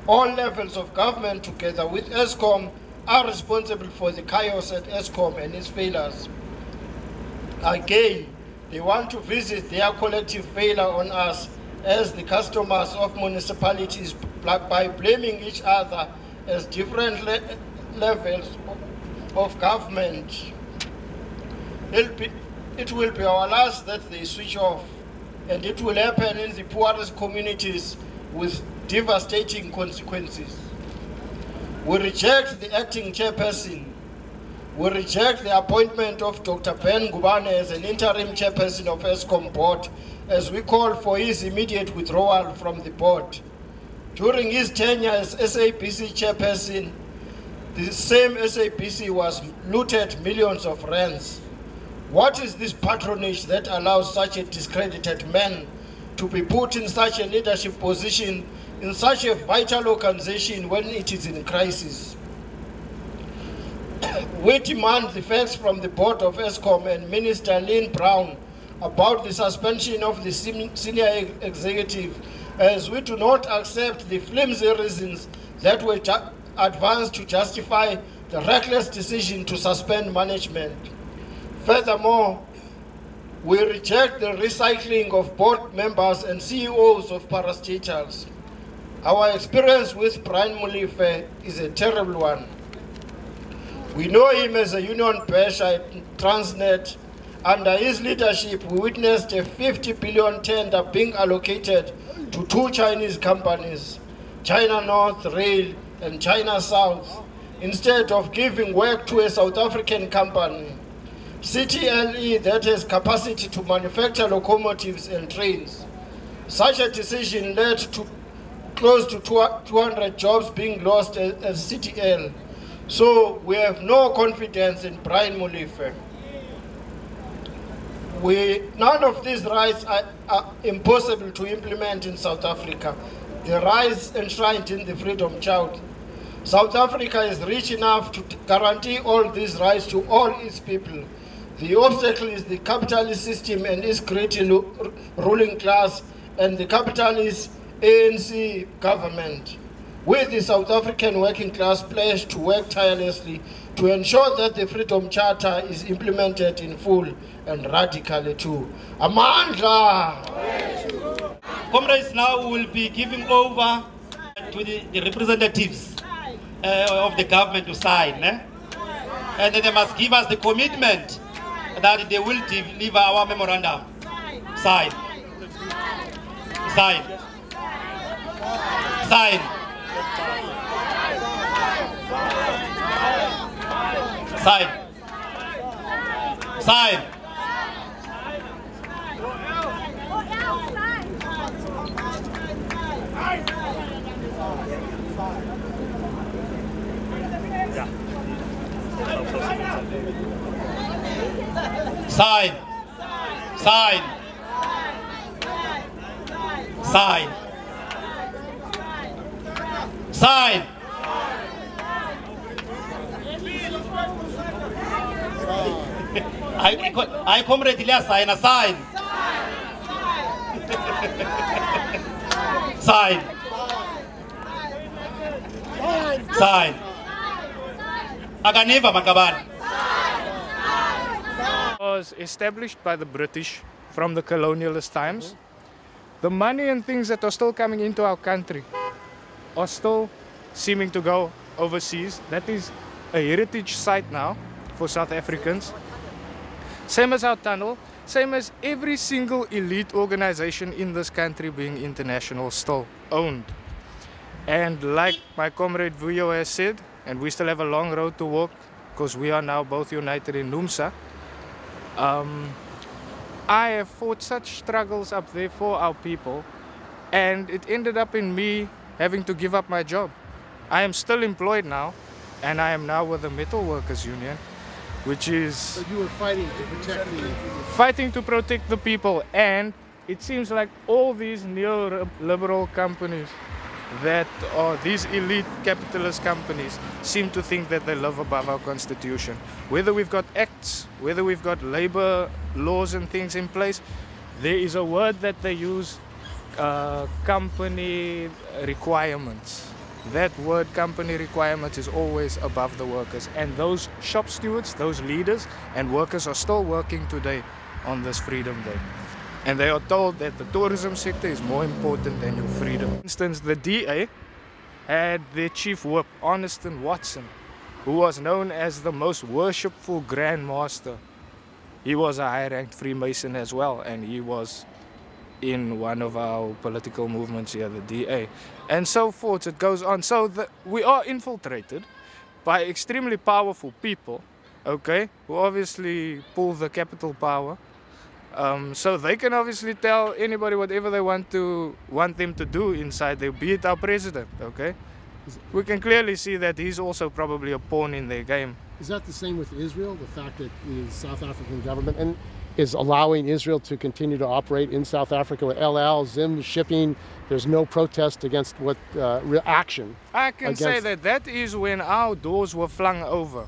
All levels of government, together with Eskom, are responsible for the chaos at Eskom and its failures. Again, they want to visit their collective failure on us as the customers of municipalities by blaming each other as different levels of government. It will be our last that they switch off, and it will happen in the poorest communities with devastating consequences. We reject the acting chairperson. We reject the appointment of Dr. Ben Ngubane as an interim chairperson of Eskom board, as we call for his immediate withdrawal from the board. During his tenure as SABC chairperson, the same SABC was looted millions of rands. What is this patronage that allows such a discredited man to be put in such a leadership position in such a vital organization when it is in crisis? We demand the facts from the board of Eskom and Minister Lynn Brown about the suspension of the senior executive, as we do not accept the flimsy reasons that were advanced to justify the reckless decision to suspend management. Furthermore, we reject the recycling of board members and CEOs of parastatals. Our experience with Brian Molefe is a terrible one. We know him as a union basher at Transnet. Under his leadership, we witnessed a 50 billion tender being allocated to two Chinese companies, China North Rail and China South, instead of giving work to a South African company, CTLE, that has capacity to manufacture locomotives and trains. Such a decision led to close to 200 jobs being lost at CTL. So we have no confidence in Brian Molefe. None of these rights are impossible to implement in South Africa. The rights enshrined in the Freedom Charter. South Africa is rich enough to guarantee all these rights to all its people. The obstacle is the capitalist system and its greedy ruling class and the capitalist ANC government. We, the South African working class, pledge to work tirelessly to ensure that the Freedom Charter is implemented in full and radically too. Amandla! Comrades, now will be giving over to the representatives of the government to sign. And they must give us the commitment that they will deliver our memorandum. Sign. Sign. Sign. Sign. Sign. Sign. Sign. Sign. Sign. I comrade Ilya sign a sign. Sign. Sign. Aganiva Makaban. Was established by the British from the colonialist times. The money and things that are still coming into our country are still seeming to go overseas. That is a heritage site now for South Africans. Same as our tunnel, same as every single elite organization in this country being international still owned. And like my comrade Vuyo has said, and we still have a long road to walk because we are now both united in NUMSA. I have fought such struggles up there for our people, and it ended up in me having to give up my job. I am still employed now, and I am now with the Metalworkers Union, which is... So you were fighting to protect the... Fighting to protect the people, and it seems like all these neoliberal companies that are these elite capitalist companies seem to think that they live above our constitution. Whether we've got acts, whether we've got labor laws and things in place, there is a word that they use, company requirements. That word, company requirements, is always above the workers. And those shop stewards, those leaders and workers are still working today on this Freedom Day. And they are told that the tourism sector is more important than your freedom. For instance, the DA had their chief whip, Honeston Watson, who was known as the most worshipful Grand Master. He was a high-ranked Freemason as well, and he was in one of our political movements here, the DA. And so forth, it goes on. So we are infiltrated by extremely powerful people, okay, who obviously pull the capital power. So they can obviously tell anybody whatever they want them to do inside there, be it our president, okay? We can clearly see that he's also probably a pawn in their game. Is that the same with Israel, the fact that the South African government is allowing Israel to continue to operate in South Africa with El Al, Zim shipping? There's no protest against what action. I can say that is when our doors were flung over.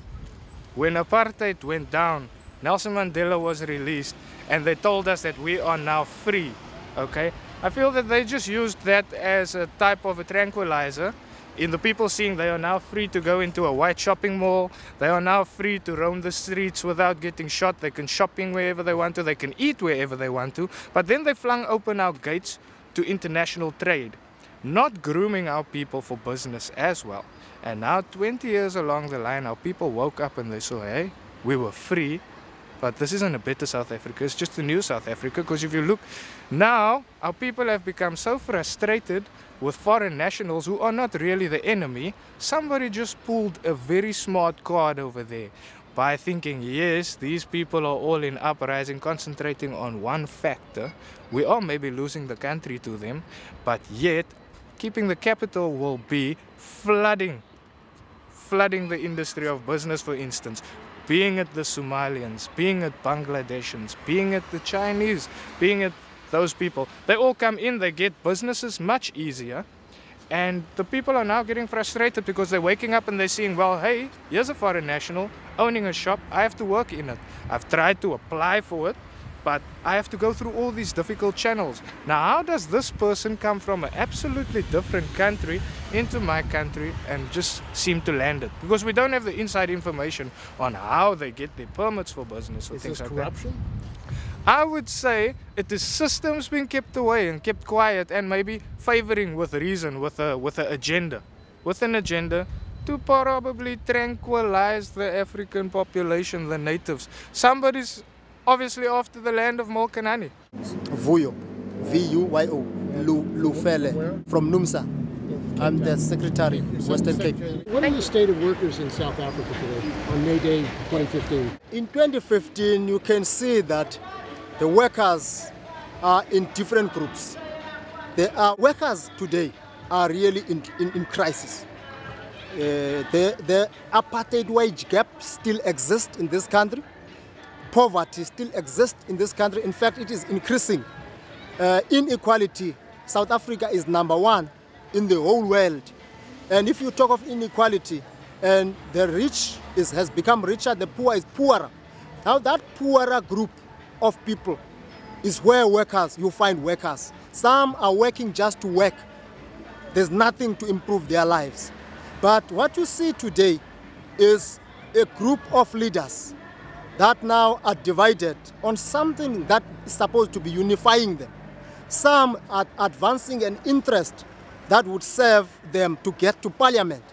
When apartheid went down, Nelson Mandela was released, and they told us that we are now free, okay? I feel that they just used that as a type of a tranquilizer in the people seeing they are now free to go into a white shopping mall, they are now free to roam the streets without getting shot, they can shopping wherever they want to, they can eat wherever they want to, but then they flung open our gates to international trade, not grooming our people for business as well. And now 20 years along the line, our people woke up and they saw, hey, we were free, but this isn't a better South Africa, it's just a new South Africa. Because if you look now, our people have become so frustrated with foreign nationals who are not really the enemy. Somebody just pulled a very smart card over there by thinking, yes, these people are all in uprising, concentrating on one factor. We are maybe losing the country to them, but yet keeping the capital will be flooding the industry of business, for instance. Being it the Somalians, being it Bangladeshis, being it the Chinese, being it those people. They all come in, they get businesses much easier. And the people are now getting frustrated because they're waking up and they're seeing, well, hey, here's a foreign national owning a shop. I have to work in it. I've tried to apply for it, but I have to go through all these difficult channels. Now, how does this person come from an absolutely different country into my country and just seem to land it? Because we don't have the inside information on how they get their permits for business or things like that. Is this corruption? I would say it is systems being kept away and kept quiet and maybe favoring with reason, with an agenda to probably tranquilize the African population, the natives. Somebody's obviously after the land of milk and honey. Vuyo, V-U-Y-O, Lufele, from NUMSA. I'm the secretary, Western Cape. What is the state of workers in South Africa today on Mayday 2015? In 2015, you can see that the workers are in different groups. The workers today are really in crisis. the apartheid wage gap still exists in this country. Poverty still exists in this country. In fact, it is increasing. Inequality, South Africa is #1 in the whole world. And if you talk of inequality, and the rich has become richer, the poor is poorer. Now that poorer group of people is where you find workers. Some are working just to work. There's nothing to improve their lives. But what you see today is a group of leaders that now are divided on something that is supposed to be unifying them. Some are advancing an interest that would serve them to get to parliament,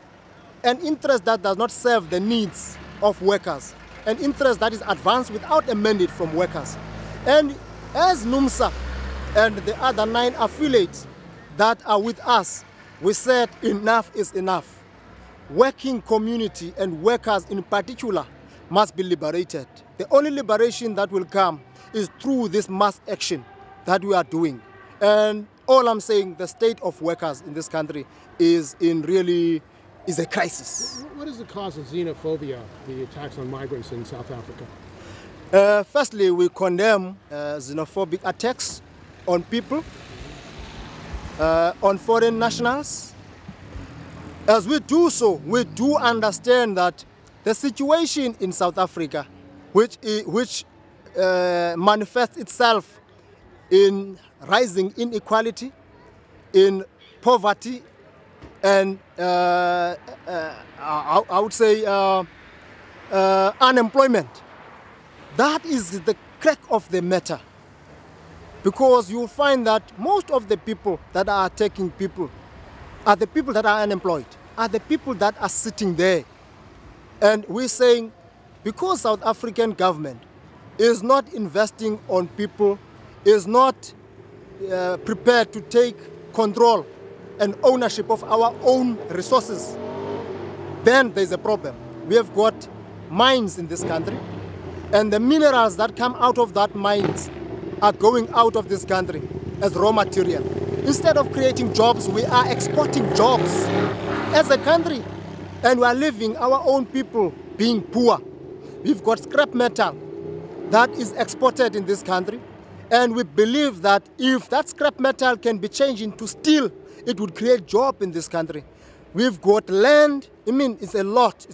an interest that does not serve the needs of workers, an interest that is advanced without a mandate from workers. And as NUMSA and the other 9 affiliates that are with us, we said enough is enough. Working community and workers in particular must be liberated. The only liberation that will come is through this mass action that we are doing. And all I'm saying, the state of workers in this country is a crisis. What is the cause of xenophobia, the attacks on migrants in South Africa? Firstly, we condemn xenophobic attacks on people, on foreign nationals. As we do so, we do understand that the situation in South Africa, which manifests itself in rising inequality, in poverty, and I would say unemployment. That is the crack of the matter. Because you will find that most of the people that are attacking people are the people that are unemployed, are the people that are sitting there. And we're saying, because South African government is not investing on people, is not prepared to take control and ownership of our own resources, then there's a problem. We have got mines in this country, and the minerals that come out of that mines are going out of this country as raw material. Instead of creating jobs, we are exporting jobs as a country, and we are leaving our own people being poor. We've got scrap metal that is exported in this country, and we believe that if that scrap metal can be changed into steel, it would create jobs in this country. We've got land. I mean, it's a lot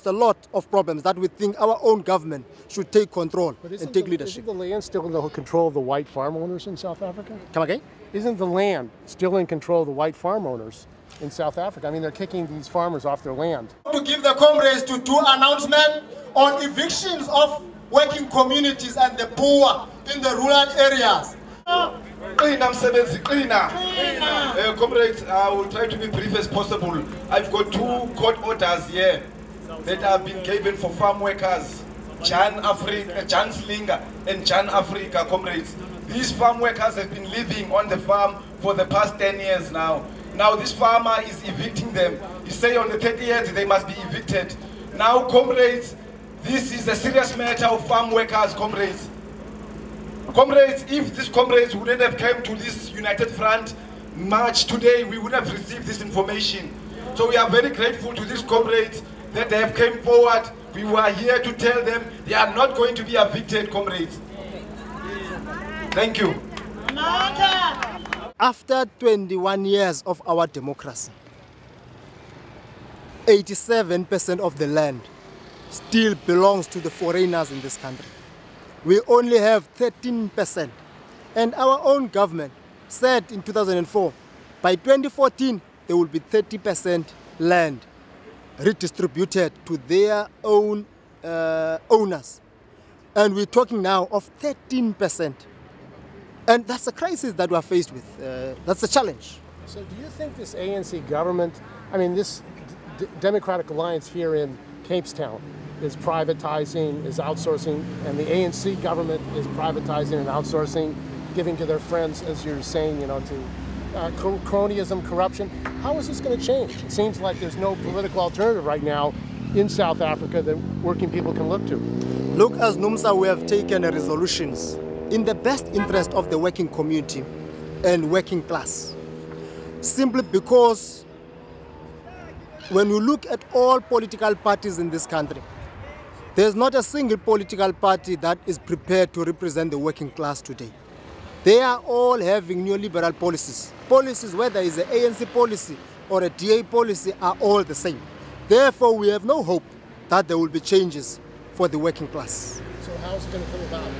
of problems that we think our own government should take control and take leadership. Isn't the land still in the control of the white farm owners in South Africa? Come again? Isn't the land still in control of the white farm owners in South Africa? I mean, they're kicking these farmers off their land. To give the comrades to do announcement on evictions of working communities and the poor in the rural areas. Comrades, I will try to be brief as possible. I've got 2 court orders here that have been given for farm workers, Jan Slinger and Jan Africa, comrades. These farm workers have been living on the farm for the past 10 years now. Now this farmer is evicting them. He say on the 30th they must be evicted. Now, comrades, this is a serious matter of farm workers, comrades. Comrades, if these comrades wouldn't have come to this United Front march today, we would have received this information. So we are very grateful to these comrades that they have come forward. We were here to tell them they are not going to be evicted, comrades. Thank you. After 21 years of our democracy, 87% of the land still belongs to the foreigners in this country. We only have 13%. And our own government said in 2004, by 2014, there will be 30% land redistributed to their own owners. And we're talking now of 13%. And that's a crisis that we're faced with. That's a challenge. So do you think this ANC government, I mean, this Democratic Alliance here in Capetown is privatizing, is outsourcing, and the ANC government is privatizing and outsourcing, giving to their friends, as you're saying, you know, to cronyism, corruption. How is this going to change? It seems like there's no political alternative right now in South Africa that working people can look to. Look, as NUMSA, we have taken resolutions in the best interest of the working community and working class, simply because when you look at all political parties in this country, there's not a single political party that is prepared to represent the working class today. They are all having neoliberal policies. Policies, whether it's an ANC policy or a DA policy, are all the same. Therefore, we have no hope that there will be changes for the working class. So how is it going to come about?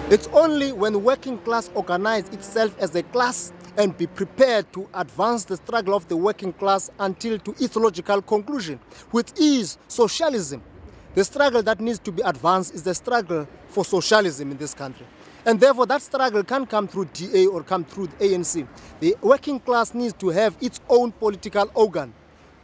It's only when the working class organize itself as a class and be prepared to advance the struggle of the working class until to its logical conclusion, which is socialism. The struggle that needs to be advanced is the struggle for socialism in this country. And therefore that struggle can't come through DA or come through the ANC. The working class needs to have its own political organ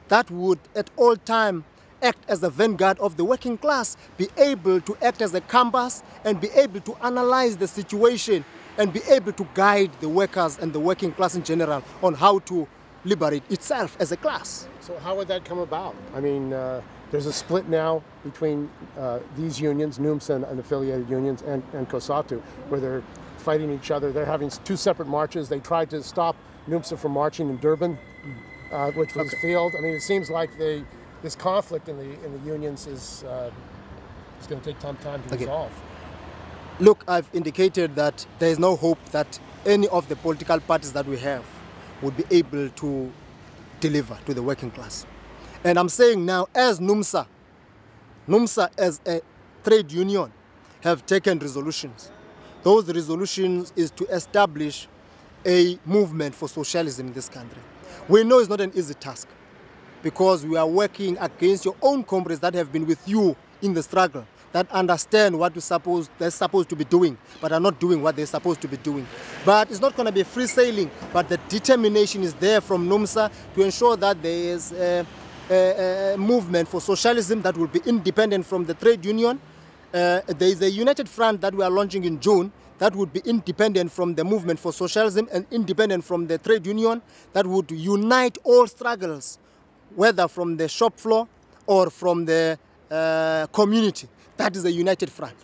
that would at all times act as the vanguard of the working class, be able to act as a compass and be able to analyze the situation and be able to guide the workers and the working class in general on how to liberate itself as a class. So how would that come about? I mean, there's a split now between these unions, NUMSA and affiliated unions, and COSATU, where they're fighting each other. They're having two separate marches. They tried to stop NUMSA from marching in Durban, which was failed. I mean, it seems like this conflict in the unions is going to take some time to resolve. Look, I've indicated that there is no hope that any of the political parties that we have would be able to deliver to the working class. And I'm saying now, as NUMSA as a trade union have taken resolutions. Those resolutions is to establish a movement for socialism in this country. We know it's not an easy task because we are working against your own comrades that have been with you in the struggle, that understand what they're supposed to be doing, but are not doing what they're supposed to be doing. But it's not going to be free sailing, but the determination is there from NUMSA to ensure that there is a movement for socialism that will be independent from the trade union. There is a united front that we are launching in June that would be independent from the movement for socialism and independent from the trade union, that would unite all struggles, whether from the shop floor or from the community. That is a united front.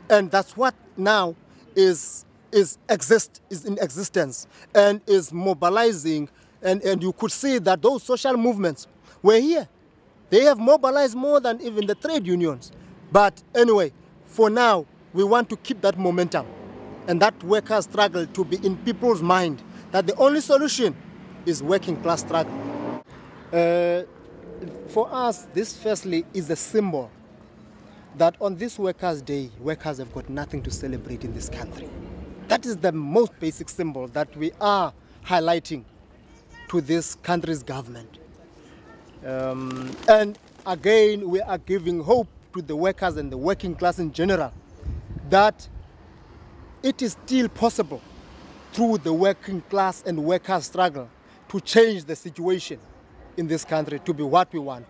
And that's what now is in existence and is mobilizing. And you could see that those social movements were here. They have mobilized more than even the trade unions. But anyway, for now, we want to keep that momentum and that worker struggle to be in people's mind, that the only solution is working class struggle. For us, this firstly is a symbol that on this Workers' Day, workers have got nothing to celebrate in this country. That is the most basic symbol that we are highlighting to this country's government. And again, we are giving hope to the workers and the working class in general that it is still possible through the working class and workers' struggle to change the situation in this country to be what we want.